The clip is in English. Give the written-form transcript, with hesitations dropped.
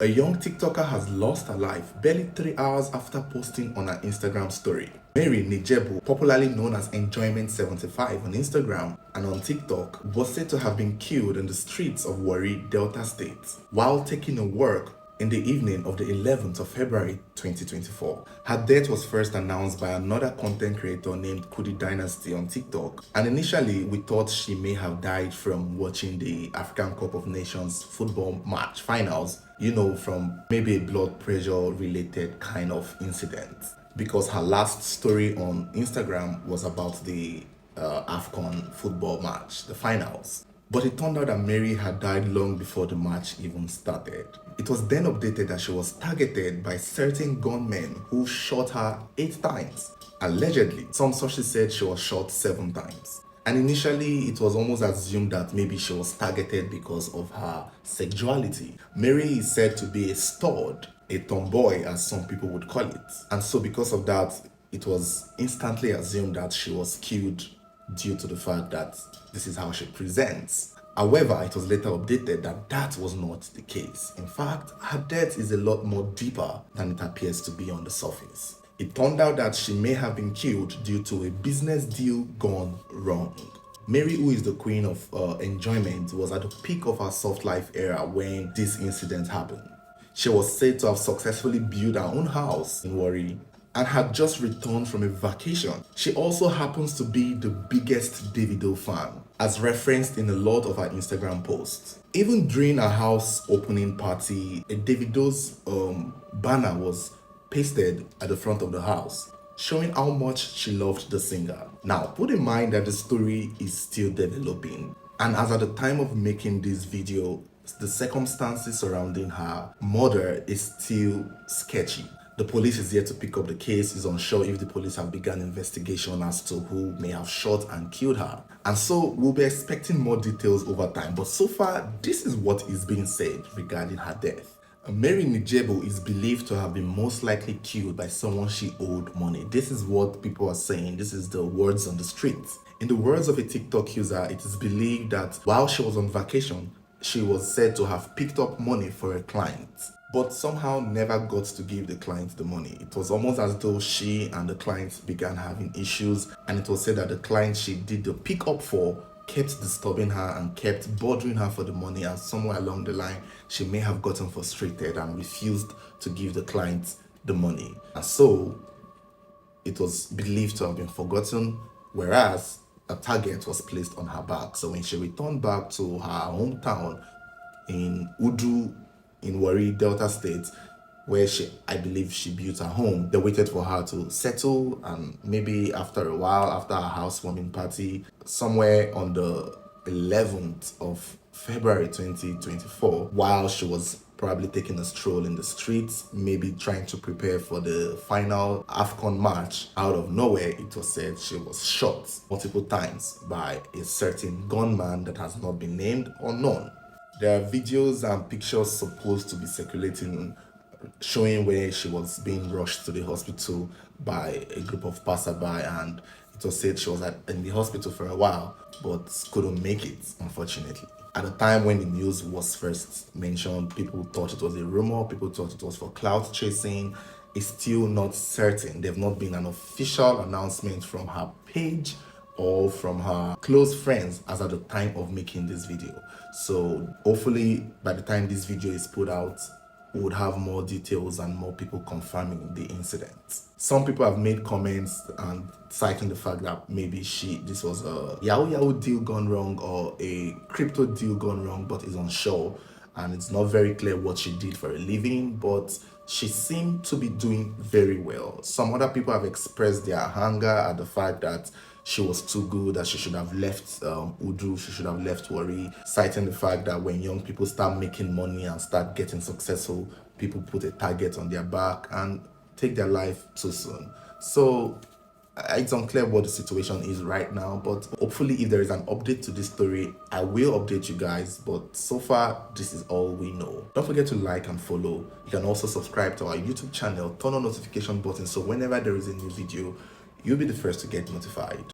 A young TikToker has lost her life barely 3 hours after posting on her Instagram story. Mary Nijebu, popularly known as Enjoyment75 on Instagram and on TikTok, was said to have been killed in the streets of Warri, Delta State, while taking a walk in the evening of the 11th of February 2024. Her death was first announced by another content creator named Kudi Dynasty on TikTok, and initially we thought she may have died from watching the African Cup of Nations football match finals, from maybe a blood pressure related kind of incident, because her last story on Instagram was about the AFCON football match, the finals. But it turned out that Mary had died long before the match even started. It was then updated that she was targeted by certain gunmen who shot her 8 times. Allegedly, some sources said she was shot 7 times. And initially, it was almost assumed that maybe she was targeted because of her sexuality. Mary is said to be a stud, a tomboy as some people would call it. And so because of that, it was instantly assumed that she was killed due to the fact that this is how she presents. However, it was later updated that that was not the case. In fact, her death is a lot more deeper than it appears to be on the surface. It turned out that she may have been killed due to a business deal gone wrong. Mary, who is the queen of enjoyment, was at the peak of her soft life era when this incident happened. She was said to have successfully built her own house in Warri and had just returned from a vacation. She also happens to be the biggest Davido fan, as referenced in a lot of her Instagram posts. Even during her house opening party, a Davido's banner was pasted at the front of the house, showing how much she loved the singer. Now, put in mind that the story is still developing, and as at the time of making this video, the circumstances surrounding her murder is still sketchy. The police is yet to pick up the case. It's unsure if the police have begun investigation as to who may have shot and killed her. And so we'll be expecting more details over time. But so far, this is what is being said regarding her death. Mary Nijebu is believed to have been most likely killed by someone she owed money. This is what people are saying. This is the words on the streets. In the words of a TikTok user, it is believed that while she was on vacation, she was said to have picked up money for a client, but somehow never got to give the client the money. It was almost as though she and the client began having issues, and it was said that the client she did the pickup for kept disturbing her and kept bothering her for the money, and somewhere along the line she may have gotten frustrated and refused to give the client the money. And so it was believed to have been forgotten, whereas a target was placed on her back. So when she returned back to her hometown in Udu in Warri, Delta State, where I believe she built her home, they waited for her to settle, and maybe after a while, after her housewarming party, somewhere on the 11th of February 2024, while she was probably taking a stroll in the streets, maybe trying to prepare for the final AFCON match, out of nowhere, it was said she was shot multiple times by a certain gunman that has not been named or known. There are videos and pictures supposed to be circulating showing where she was being rushed to the hospital by a group of passerby, and it was said she was in the hospital for a while but couldn't make it, unfortunately. At the time when the news was first mentioned, people thought it was a rumor, people thought it was for clout chasing. It's still not certain. There's not been an official announcement from her page or from her close friends as at the time of making this video. So hopefully by the time this video is put out, we would have more details and more people confirming the incident. Some people have made comments and citing the fact that maybe this was a Yahoo deal gone wrong or a crypto deal gone wrong, but it's unsure, and it's not very clear what she did for a living, but she seemed to be doing very well. Some other people have expressed their anger at the fact that she was too good, that she should have left Udu, she should have left Warri, citing the fact that when young people start making money and start getting successful, people put a target on their back and take their life too soon. So it's unclear what the situation is right now, but hopefully if there is an update to this story, I will update you guys. But so far, this is all we know. Don't forget to like and follow. You can also subscribe to our YouTube channel, turn on notification button, so whenever there is a new video, you'll be the first to get notified.